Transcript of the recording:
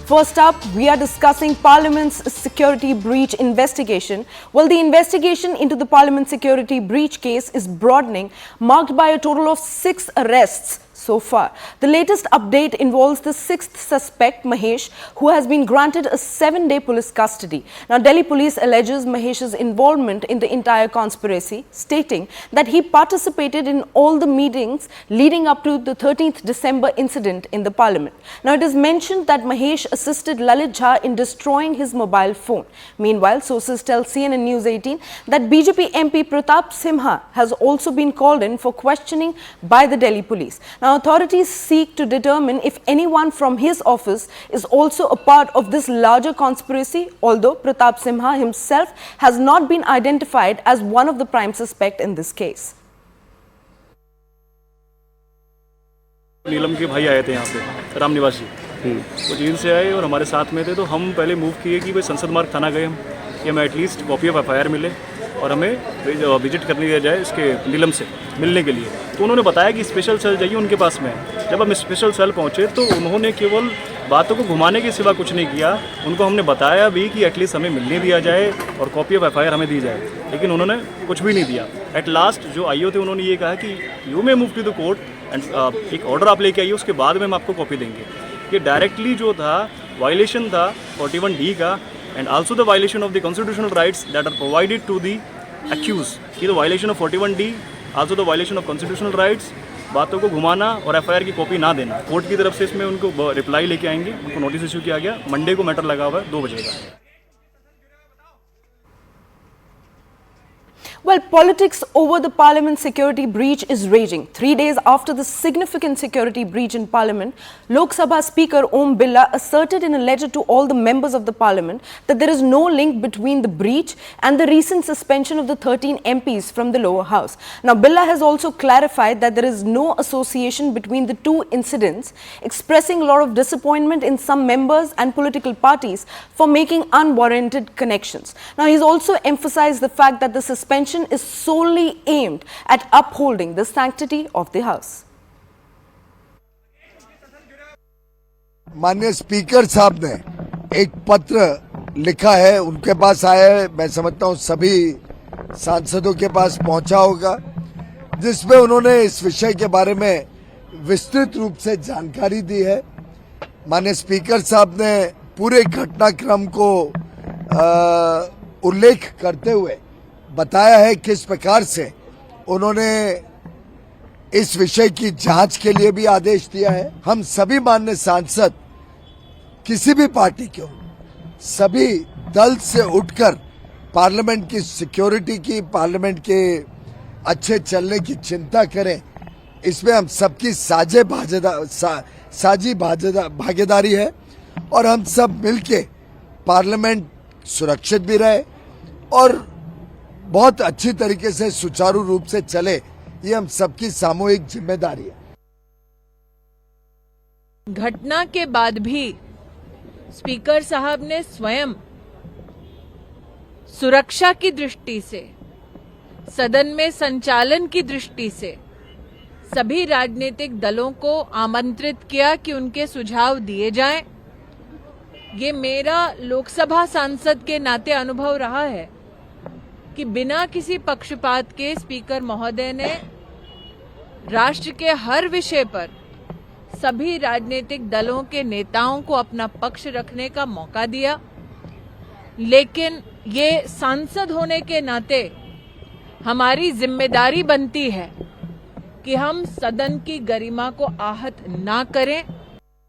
First up, we are discussing Parliament's security breach investigation. Well, the investigation into the Parliament security breach case is broadening, marked by a total of 6 arrests so far. The latest update involves the 6th suspect, Mahesh, who has been granted a 7-day police custody. Now, Delhi police alleges Mahesh's involvement in the entire conspiracy, stating that he participated in all the meetings leading up to the 13th December incident in the Parliament. Now, it is mentioned that Mahesh assisted Lalit Jha in destroying his mobile phone. Meanwhile, sources tell CNN News 18 that BJP MP Pratap Simha has also been called in for questioning by the Delhi police. Now, authorities seek to determine if anyone from his office is also a part of this larger conspiracy, although Pratap Simha himself has not been identified as one of the prime suspects in this case. नीलम के भाई आए थे यहाँ पे राम निवास जी, वो jail से आए और हमारे साथ में थे। तो हम पहले मूव किए कि भाई संसद मार्ग थाना गए हम कि हमें एटलीस्ट कॉपी ऑफ एफआईआर मिले और हमें विजिट करने दिया जाए इसके नीलम से मिलने के लिए। तो उन्होंने बताया कि स्पेशल सेल जाइए उनके पास में। जब हम स्पेशल सेल पहुँचे तो उन्होंने केवल बातों को घुमाने के सिवा कुछ नहीं किया। उनको हमने बताया भी कि एटलीस्ट हमें मिलने दिया जाए और कॉपी ऑफ एफआईआर हमें दी जाए, लेकिन उन्होंने कुछ भी नहीं दिया। एट लास्ट जो आईओ थे उन्होंने ये कहा कि you may move to the court and एक ऑर्डर आप लेके आइए, उसके बाद में हम आपको कॉपी देंगे। ये डायरेक्टली जो था वायलेशन था 41D का and also the violation of the constitutional rights that are provided to the accused की the violation of 41D, also the violation of constitutional rights, बातों को घुमाना और एफआईआर की कॉपी ना देना। कोर्ट की तरफ से इसमें उनको रिप्लाई लेके आएंगे, उनको नोटिस इशू किया गया। मंडे को मैटर लगा हुआ है 2 बजे का। Well, politics over the Parliament security breach is raging. 3 days after the significant security breach in Parliament, Lok Sabha Speaker Om Birla asserted in a letter to all the members of the Parliament that there is no link between the breach and the recent suspension of the 13 MPs from the lower house. Now, Birla has also clarified that there is no association between the two incidents, expressing a lot of disappointment in some members and political parties for making unwarranted connections. Now, he's also emphasized the fact that the suspension is solely aimed at upholding the sanctity of the house. माननीय speaker साहब ने एक पत्र लिखा है, उनके पास आया है, मैं समझता हूं सभी सांसदों के पास पहुंचा होगा, जिसमें उन्होंने इस विषय के बारे में विस्तृत रूप से जानकारी दी है। माननीय स्पीकर साहब ने पूरे घटनाक्रम को उल्लेख करते हुए बताया है किस प्रकार से उन्होंने इस विषय की जांच के लिए भी आदेश दिया है। हम सभी माननीय सांसद किसी भी पार्टी के हो, सभी दल से उठकर पार्लियामेंट की सिक्योरिटी की, पार्लियामेंट के अच्छे चलने की चिंता करें। इसमें हम सबकी साझी भागीदारी है और हम सब मिलके पार्लियामेंट सुरक्षित भी रहे और बहुत अच्छी तरीके से सुचारू रूप से चले, ये हम सबकी सामूहिक जिम्मेदारी है। घटना के बाद भी स्पीकर साहब ने स्वयं सुरक्षा की दृष्टि से, सदन में संचालन की दृष्टि से सभी राजनीतिक दलों को आमंत्रित किया कि उनके सुझाव दिए जाएं। ये मेरा लोकसभा सांसद के नाते अनुभव रहा है कि बिना किसी पक्षपात के स्पीकर महोदय ने राष्ट्र के हर विषय पर सभी राजनीतिक दलों के नेताओं को अपना पक्ष रखने का मौका दिया। लेकिन ये सांसद होने के नाते हमारी जिम्मेदारी बनती है कि हम सदन की गरिमा को आहत ना करें